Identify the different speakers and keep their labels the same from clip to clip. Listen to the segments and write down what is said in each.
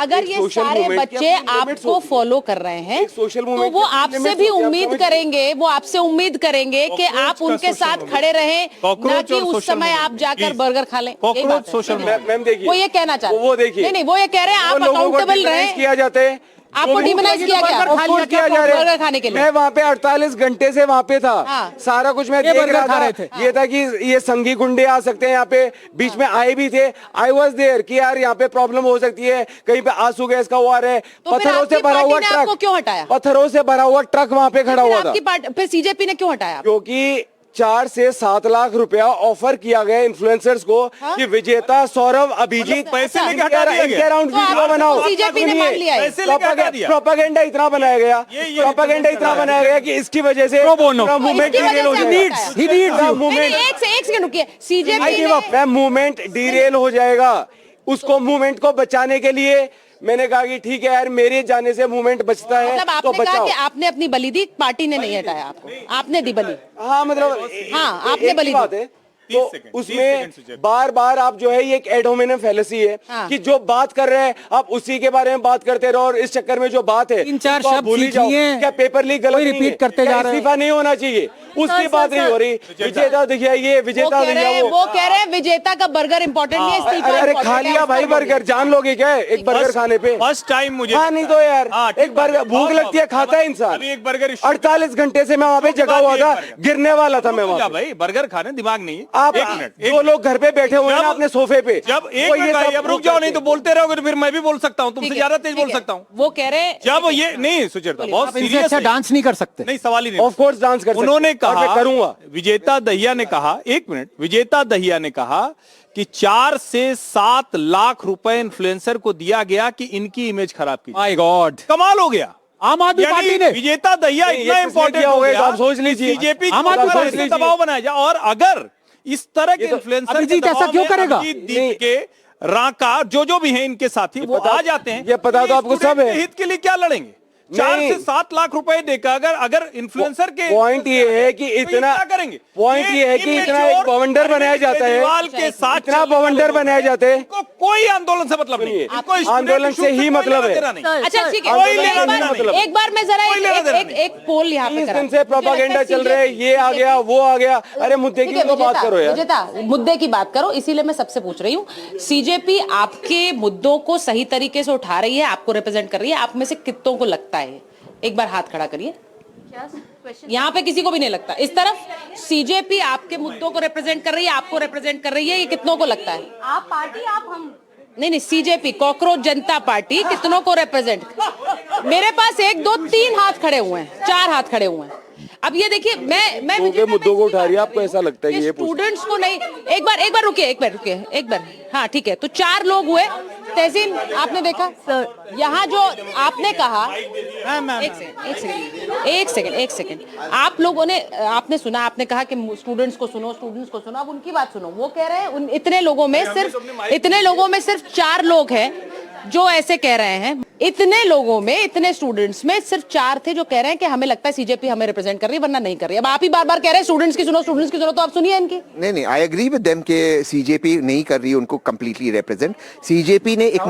Speaker 1: अगर ये सारे बच्चे आपको फॉलो कर रहे हैं तो वो आपसे भी उम्मीद करेंगे, वो आपसे उम्मीद करेंगे कि आप उनके साथ खड़े रहें, ना कि उस समय आप जाकर बर्गर खा लें।
Speaker 2: मैम देखिए,
Speaker 1: वो ये कहना चाहते हैं,
Speaker 2: वो देखिए,
Speaker 1: नहीं वो ये कह रहे हैं आप अकाउंटेबल रहें।
Speaker 2: किया जाता है,
Speaker 1: आपको डिमोनाइज किया गया बर्गर खाने के लिए।
Speaker 2: मैं वहाँ पे 48 घंटे से वहाँ पे था।
Speaker 1: हाँ।
Speaker 2: सारा कुछ मैं देख रहा था। ये था कि ये संगी गुंडे आ सकते हैं यहाँ पे, बीच में आए भी थे। आई वॉज देयर कि यार यहाँ पे प्रॉब्लम हो सकती है, कहीं पे आंसू गैस का वो आ रहा है। पत्थरों से भरा हुआ ट्रक,
Speaker 1: क्यों हटाया?
Speaker 2: पत्थरों से भरा हुआ ट्रक वहाँ पे खड़ा हुआ था।
Speaker 1: फिर सीजेपी ने क्यों हटाया?
Speaker 2: क्योंकि 4 से 7 लाख रुपया ऑफर किया गया इन्फ्लुएंसर्स को कि विजेता सौरभ अभिजीत
Speaker 3: पैसे लेके हटा दिया गया।
Speaker 2: राउंड वीडियो बनाओ।
Speaker 1: बीजेपी ने मान लिया है।
Speaker 2: प्रोपेगेंडा इतना बनाया गया, प्रोपेगेंडा इतना बनाया गया कि इसकी वजह से मूवमेंट डिरेल हो जाएगा।
Speaker 1: एक सेकंड रुकिए, सीजेपी
Speaker 2: मूवमेंट डिरेल हो जाएगा। उसको मूवमेंट को बचाने के लिए मैंने कहा कि ठीक है यार, मेरे जाने से मूवमेंट बचता है
Speaker 1: मतलब
Speaker 2: तो
Speaker 1: आपने कहा
Speaker 2: बचाओ।
Speaker 1: कि आपने अपनी बलि दी, पार्टी ने नहीं हटाया आपको, आपने दी बलि।
Speaker 2: हाँ मतलब
Speaker 1: हाँ, आपने बलि
Speaker 2: बात है। तो उसमें बार बार आप जो है ये एक एड होमिनम फैलेसी है कि जो बात कर रहे हैं आप उसी के बारे में बात करते रहो, और इस चक्कर में जो बात है
Speaker 4: 3-4 शब्द
Speaker 2: भूल ही जाओ। क्या पेपर लीक गलत
Speaker 4: रिपीट करते जा रहे हैं?
Speaker 2: इस्तीफा नहीं होना चाहिए, उसकी बात नहीं हो रही। विजेता दिखा ये, विजेता दिखा
Speaker 1: वो कह रहे हैं विजेता का बर्गर इंपॉर्टेंट नहीं है, इस्तीफा।
Speaker 2: अरे खा लिया भाई बर्गर, जान लोगे क्या एक बर्गर खाने पे?
Speaker 3: फर्स्ट टाइम मुझे
Speaker 2: हाँ नहीं तो यार एक बर्गर, भूख लगती है, खाता है इंसान।
Speaker 3: एक बर्गर
Speaker 2: 48 घंटे से मैं वहाँ पे जगा हुआ था, गिरने वाला था मैं वहाँ पे।
Speaker 3: भाई बर्गर खाने दिमाग नहीं है।
Speaker 2: आप दो लोग घर पे बैठे हुए हैं ना अपने सोफे पे,
Speaker 3: जब एक मिनट भाई, अब रुक जाओ, नहीं तो बोलते रहोगे तो फिर मैं भी बोल सकता हूँ, तुमसे ज्यादा तेज बोल सकता हूँ।
Speaker 1: वो कह रहे हैं
Speaker 3: जब ये नहीं सुचेता, बहुत सीरियस
Speaker 4: अच्छा डांस नहीं कर सकते।
Speaker 3: नहीं, सवाल ही नहीं।
Speaker 2: ऑफ कोर्स डांस कर सकते,
Speaker 3: उन्होंने कहा,
Speaker 2: मैं करूंगा।
Speaker 3: विजेता दहिया ने कहा, एक मिनट, विजेता दहिया ने कहा कि 4 से 7 लाख रुपए इन्फ्लुएंसर को दिया गया कि इनकी इमेज खराब की।
Speaker 4: माय गॉड,
Speaker 3: कमाल हो गया।
Speaker 4: आम आदमी पार्टी ने
Speaker 3: विजेता दहिया इतना इंपॉर्टेंट हो गया,
Speaker 2: आप सोच लीजिए
Speaker 3: बीजेपी
Speaker 4: आम आदमी पार्टी
Speaker 3: को दबाव बनाया जाए। और अगर इस तरह के इन्फ्लुएंसर
Speaker 4: अभिजीत ऐसा क्यों करेगा?
Speaker 3: दीप के राका जो भी हैं इनके साथी, वो आ जाते हैं।
Speaker 2: ये पता तो आपको सब है।
Speaker 3: हित के लिए क्या लड़ेंगे? 4 से 7 लाख रुपए देकर अगर इन्फ्लुएंसर के
Speaker 2: पॉइंट ये है कि इतना
Speaker 3: करेंगे,
Speaker 2: पॉइंट ये है कि इतना एक बवंडर बनाया जाता है,
Speaker 3: के साथ
Speaker 2: इतना बवंडर बनाया जाता है।
Speaker 3: कोई आंदोलन से मतलब नहीं,
Speaker 2: आंदोलन से ही मतलब है।
Speaker 1: अच्छा ठीक है, एक बार मैं जरा एक पोल यहाँ पे
Speaker 2: दिन से प्रोपेगेंडा चल रहा है, ये आ गया वो आ गया। अरे मुद्दे की तो बात करो यार,
Speaker 1: विजेता मुद्दे की बात करो। इसीलिए मैं सबसे पूछ रही हूँ, सीजेपी आपके मुद्दों को सही तरीके से उठा रही है, आपको रिप्रेजेंट कर रही है, आप में से कितनों को लगता है? एक बार हाथ खड़ा करिए। यहाँ पे किसी को भी नहीं लगता। इस तरफ सीजेपी आपके मुद्दों को रिप्रेजेंट कर रही है, आपको रिप्रेजेंट कर रही है, ये कितनों को लगता है?
Speaker 5: आप पार्टी, आप हम
Speaker 1: नहीं, सीजेपी कॉकरोच जनता पार्टी कितनों को रिप्रेजेंट? मेरे पास 1 2 3 हाथ खड़े हुए हैं, 4 हाथ खड़े हुए हैं। अब ये देखिए, मैं
Speaker 2: मुद्दों को उठा रही है, आपको ऐसा लगता है कि ये
Speaker 1: स्टूडेंट्स को नहीं? एक बार रुकिए, एक बार हाँ ठीक है। तो 4 लोग हुए। तहसीन आपने देखा सर, यहाँ जो आपने कहा, एक सेकंड, आप लोगों ने, आपने सुना, आपने कहा कि स्टूडेंट्स को सुनो, अब उनकी बात सुनो। वो कह रहे हैं इतने लोगों में सिर्फ 4 लोग हैं जो ऐसे कह रहे हैं। इतने लोगों में, इतने स्टूडेंट्स में सिर्फ 4 थे जो कह रहे हैं कि हमें लगता है सीजेपी हमें रिप्रेजेंट कर रही है, वरना नहीं कर रही। अब आप ही बार बार कह रहे हैं स्टूडेंट्स की सुनो, तो आप सुनिए इनकी।
Speaker 6: नहीं, आई एग्री विद देम के सीजेपी नहीं कर रही उनको कंप्लीटली रिप्रेजेंट। सीजेपी ने एक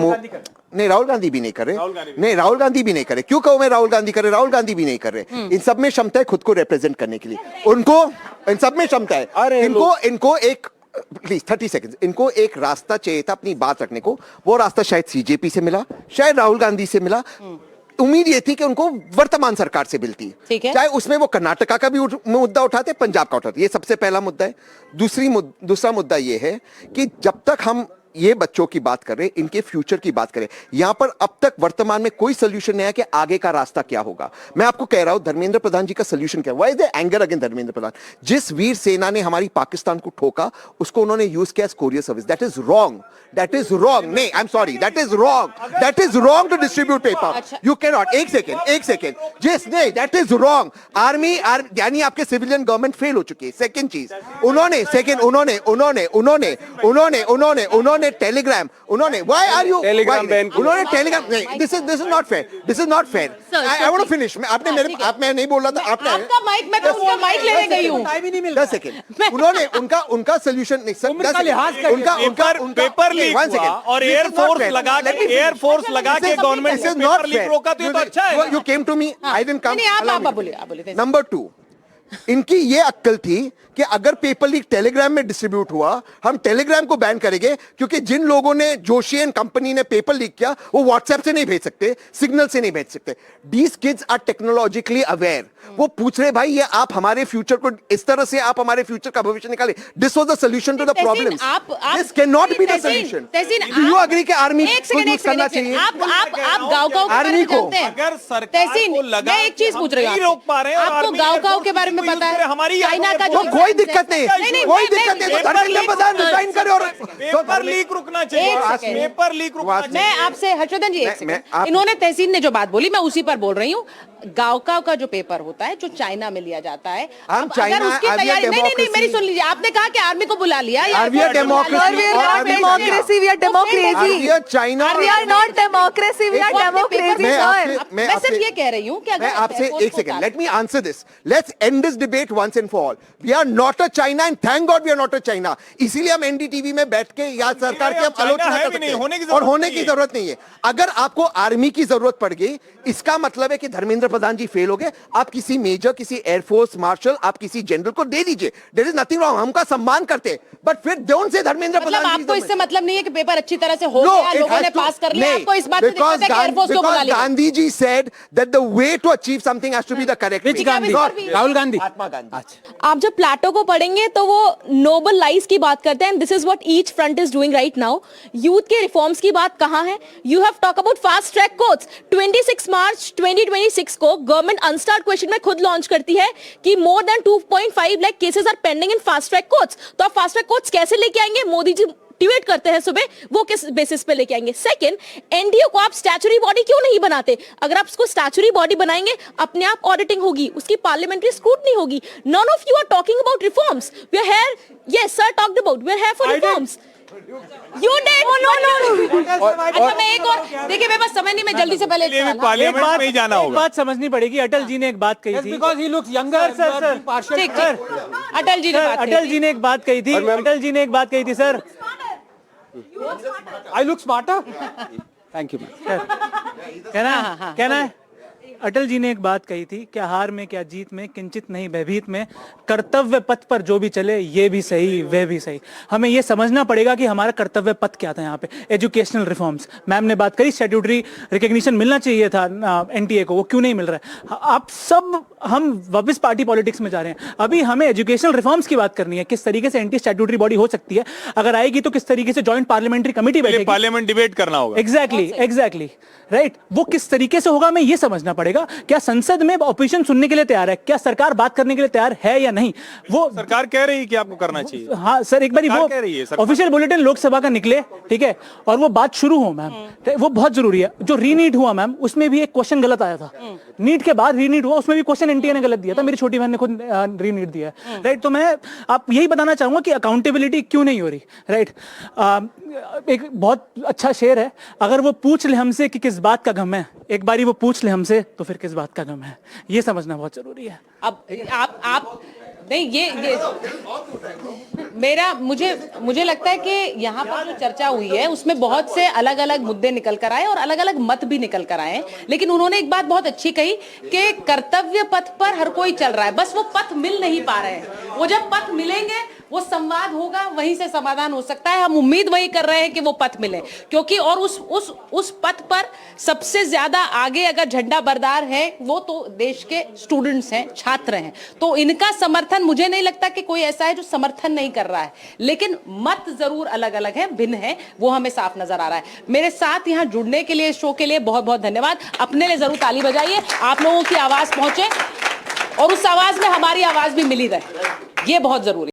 Speaker 6: नहीं, राहुल गांधी भी नहीं कर रहे, नहीं राहुल गांधी भी नहीं करे। क्यों कहूं मैं राहुल गांधी करे? राहुल गांधी भी नहीं कर रहे। इन सब में क्षमता है खुद को रिप्रेजेंट करने के लिए, उनको इन सब में क्षमता है। इनको एक प्लीज 30 सेकंड्स, इनको एक रास्ता चाहिए था अपनी बात रखने को। वो रास्ता शायद सीजेपी से मिला, शायद राहुल गांधी से मिला। उम्मीद ये थी कि उनको वर्तमान सरकार से मिलती है, चाहे उसमें वो कर्नाटका का भी मुद्दा उठाते, पंजाब का उठाते। ये सबसे पहला मुद्दा है। दूसरा मुद्दा ये है कि जब तक हम ये बच्चों की बात कर रहे हैं, इनके फ्यूचर की बात करें, यहां पर अब तक वर्तमान में कोई सोल्यूशन नहीं है कि आगे का रास्ता क्या होगा। मैं आपको कह रहा हूं धर्मेंद्र प्रधान जी का सोल्यूशन क्या है? Why is the anger against Dharmendra Pradhan? जिस वीर सेना ने हमारी पाकिस्तान को ठोका, उसको उन्होंने यूज किया as courier service. That is wrong, that is wrong. नहीं, I am sorry, that is wrong to distribute paper. You can not. एक सेकेंड, जिस नहीं, दैट इज रॉन्ग। आर्मी यानी आपके सिविलियन गवर्नमेंट फेल हो चुकी है। सेकेंड चीज, उन्होंने उन्होंने टेलीग्राम, उन्होंने why are you
Speaker 2: Telegram ban किया।
Speaker 6: उन्होंने टेलीग्राम नहीं, this is not fair, this is not fair. I want to finish. आपने मेरे
Speaker 1: ठीक है।
Speaker 6: आप मैं नहीं बोल रहा था, आपने
Speaker 1: आपका माइक, मैं तो उसका माइक लेने गई हूँ।
Speaker 4: टाइम ही नहीं मिल
Speaker 6: 10 सेकंड उन्होंने उनका सोल्यूशन नहीं सर,
Speaker 4: उम्र का लिहाज करके।
Speaker 3: पेपर लीक हुआ और एयरफोर्स लगा के गवर्नमेंट ने पेपर लीक रोका, तो ये तो अच्छा है।
Speaker 6: You came to me, I didn't come.
Speaker 1: नहीं, आप बोलिए।
Speaker 6: नंबर 2, इनकी ये अक्ल थी कि अगर पेपर लीक टेलीग्राम में डिस्ट्रीब्यूट हुआ, हम टेलीग्राम को बैन करेंगे, क्योंकि जिन लोगों ने जोशी एंड कंपनी ने पेपर लीक किया वो व्हाट्सएप से नहीं भेज सकते, सिग्नल से नहीं भेज सकते। These kids are technologically aware. वो पूछ रहे भाई ये आप हमारे फ्यूचर को इस तरह से आप हमारे फ्यूचर का भविष्य निकाले। This was the solution to the problem. This can not be the solution. Do you agree कि आर्मी को यूज करना चाहिए?
Speaker 1: आप गाँव
Speaker 6: आर्मी को
Speaker 3: अगर सरकार को लगा
Speaker 1: मैं एक चीज पूछ रही हूँ,
Speaker 3: रोक पा रहे हैं,
Speaker 1: आपको गाँव के बारे में पता है?
Speaker 3: हमारी
Speaker 1: चाइना का
Speaker 6: वो कोई दिक्कत नहीं, कोई दिक्कत नहीं। तो धर्मेंद्र प्रधान रिजाइन करे और
Speaker 3: पेपर लीक रुकना चाहिए,
Speaker 1: एक सेकंड।
Speaker 3: पेपर लीक रुकना चाहिए।
Speaker 1: मैं आपसे हर्षवर्धन जी, एक सेकंड, इन्होंने तहसीन ने जो बात बोली मैं उसी पर बोल रही हूँ। गाँव का जो पेपर होता है जो चाइना में लिया जाता है,
Speaker 6: हम
Speaker 1: अब
Speaker 6: चाइना-
Speaker 1: अगर उसकी
Speaker 6: are we a
Speaker 1: तैयारी नहीं,
Speaker 6: democracy?
Speaker 1: मेरी सुन लीजिए। आपने कहा कि आर्मी को बुला लिया या
Speaker 6: Are we a
Speaker 1: Air Force को बुला लिया?
Speaker 6: democracy?
Speaker 5: We are not
Speaker 6: Are we
Speaker 5: democracy, we are democracy.
Speaker 6: Are we a China?
Speaker 5: We are not democracy, we are
Speaker 1: वो अपने
Speaker 5: democracy,
Speaker 1: पेपर में
Speaker 5: sir.
Speaker 1: मैं सिर्फ ये कह रही हूँ कि अगर
Speaker 6: मैं आपसे
Speaker 1: Air Force
Speaker 6: एक
Speaker 1: को
Speaker 6: सेकंड,
Speaker 1: उतार-
Speaker 6: let me answer this. Let's end this debate once and for all. We are not a China and thank God we are not a China. इसीलिए हम एनडीटीवी में बैठ के या सरकार की हम
Speaker 3: चाइना
Speaker 6: आलोचना
Speaker 3: है
Speaker 6: कर
Speaker 3: भी
Speaker 6: सकते
Speaker 3: नहीं,
Speaker 6: हैं
Speaker 3: होने की
Speaker 6: और
Speaker 3: जरूरत
Speaker 6: होने
Speaker 3: नहीं
Speaker 6: की
Speaker 3: है।
Speaker 6: जरूरत नहीं है। अगर आपको आर्मी की जरूरत पड़ गई, इसका मतलब है कि धर्मेंद्र प्रधान जी फेल हो गए। आप किसी मेजर, किसी एयरफोर्स मार्शल, आप किसी जनरल को दे दीजिए, देयर इज नथिंग रॉन्ग, हमका सम्मान करते हैं, बट फिर डोंट से धर्मेंद्र
Speaker 1: मतलब
Speaker 6: प्रधान जी
Speaker 1: आपको इससे मतलब नहीं है कि पेपर अच्छी तरह से हो
Speaker 6: No,
Speaker 1: गया,
Speaker 6: it
Speaker 1: लोगों
Speaker 6: has
Speaker 1: ने
Speaker 6: to-
Speaker 1: पास कर लिया,
Speaker 6: नहीं,
Speaker 1: आपको इस बात से दिक्कत है कि एयरफोर्स को बुला
Speaker 6: because
Speaker 1: लिया?
Speaker 6: Gandhi ji said that the way to achieve something has to be the correct
Speaker 4: Which
Speaker 6: way.
Speaker 4: Gandhi?
Speaker 6: Not-
Speaker 4: Rahul Gandhi.
Speaker 6: Mahatma Gandhi.
Speaker 7: आप जब प्लेटो को पढ़ेंगे तो वो नोबल लाइफ की बात करते हैं, this is what each front is doing right now. Youth के रिफॉर्म्स की बात कहाँ है? You have talk about fast track courts. 26 मार्च 2026 को गवर्नमेंट अनस्टार्ट क्वेश्चन में खुद लॉन्च करती है कि more than 2.5 lakh cases are pending in fast track courts. तो आप फास्ट ट्रैक कोर्ट्स कैसे लेके आएंगे? मोदी जी डिबेट करते हैं सुबह, वो किस बेसिस पे लेके आएंगे? सेकंड, एनडीए को आप स्टैचुरी बॉडी क्यों नहीं बनाते? अगर आप उसको स्टैचुरी बॉडी बनाएंगे, अपने आप ऑडिटिंग होगी, उसकी पार्लियामेंट्री स्क्रूटनी होगी। None of you are talking about reforms. We are here, yes sir talked about, we are here for reforms. You did. No.
Speaker 1: अच्छा, मैं एक और देखिए, मेरे पास समय नहीं, मैं जल्दी से पहले एक सवाल-
Speaker 3: पार्लियामेंट में ही जाना
Speaker 4: एक
Speaker 3: होगा।
Speaker 4: बात समझनी पड़ेगी। अटल जी ने एक बात कही थी, because he looks younger. Sir
Speaker 1: ठीक, अटल जी ने बात कही
Speaker 4: अटल
Speaker 1: थी।
Speaker 4: जी ने एक बात कही थी, अटल जी ने एक बात कही थी sir, I look smarter. Thank you ma'am. कहना है अटल जी ने एक बात कही थी, क्या हार में क्या जीत में किंचित नहीं भयभीत में, कर्तव्य पथ पर जो भी चले ये भी सही वह भी सही। हमें ये समझना पड़ेगा कि हमारा कर्तव्य पथ क्या था। यहाँ पे एजुकेशनल रिफॉर्म्स, मैम ने बात करी, स्टैट्यूटरी रिकॉग्निशन मिलना चाहिए था एनटीए को, वो क्यों नहीं मिल रहा है? आप सब, हम वापस पार्टी पॉलिटिक्स में जा रहे हैं। अभी हमें एजुकेशनल रिफॉर्म्स की बात करनी है, किस तरीके से एंटी स्टैट्यूटरी बॉडी हो सकती है, अगर आएगी तो किस तरीके से जॉइंट पार्लियामेंट्री कमेटी बैठेगी,
Speaker 3: पार्लियामेंट डिबेट करना होगा।
Speaker 4: एग्जैक्टली राइट, वो किस तरीके से होगा हमें ये समझना पड़ेगा। क्या संसद में ऑपोजिशन सुनने के लिए तैयार है? क्या सरकार बात करने के लिए तैयार है या नहीं? वो
Speaker 3: सरकार कह रही है कि आपको करना चाहिए।
Speaker 4: हाँ सर, एक बार वो
Speaker 3: कह रही है, सरकार
Speaker 4: ऑफिशियल बुलेटिन लोकसभा का निकले, ठीक है, और वो बात शुरू हो मैम, वो बहुत जरूरी है। जो रीनीट हुआ मैम, उसमें भी एक क्वेश्चन गलत आया था। नीट के बाद रीनीट हुआ, उसमें भी क्वेश्चन एनटीए ने गलत दिया था। मेरी छोटी बहन ने खुद रीनीट दिया है, राइट। तो मैं आप यही बताना चाहूंगा कि अकाउंटेबिलिटी क्यों नहीं हो रही, राइट। एक बहुत अच्छा शेर है, अगर वो पूछ ले हमसे कि किस बात का गम है, एक बारी वो पूछ ले हमसे तो फिर किस बात का गम है, ये समझना बहुत जरूरी है।
Speaker 1: अब आप नहीं, ये मुझे लगता है कि यहाँ पर जो चर्चा हुई है उसमें बहुत से अलग अलग मुद्दे निकल कर आए और अलग अलग मत भी निकल कर आए, लेकिन उन्होंने एक बात बहुत अच्छी कही कि कर्तव्य पथ पर हर कोई चल रहा है, बस वो पथ मिल नहीं पा रहे हैं। वो जब पथ मिलेंगे, वो संवाद होगा, वहीं से समाधान हो सकता है। हम उम्मीद वही कर रहे हैं कि वो पथ मिले, क्योंकि और उस पथ पर सबसे ज्यादा आगे अगर झंडा बरदार है वो तो देश के स्टूडेंट्स हैं, छात्र हैं। तो इनका समर्थन, मुझे नहीं लगता कि कोई ऐसा है जो समर्थन नहीं कर रहा है, लेकिन मत जरूर अलग अलग है, भिन्न है, वो हमें साफ नजर आ रहा है। मेरे साथ यहाँ जुड़ने के लिए, शो के लिए बहुत बहुत धन्यवाद। अपने लिए जरूर ताली बजाइए, आप लोगों की आवाज पहुंचे और उस आवाज में हमारी आवाज भी मिली रहे, ये बहुत जरूरी।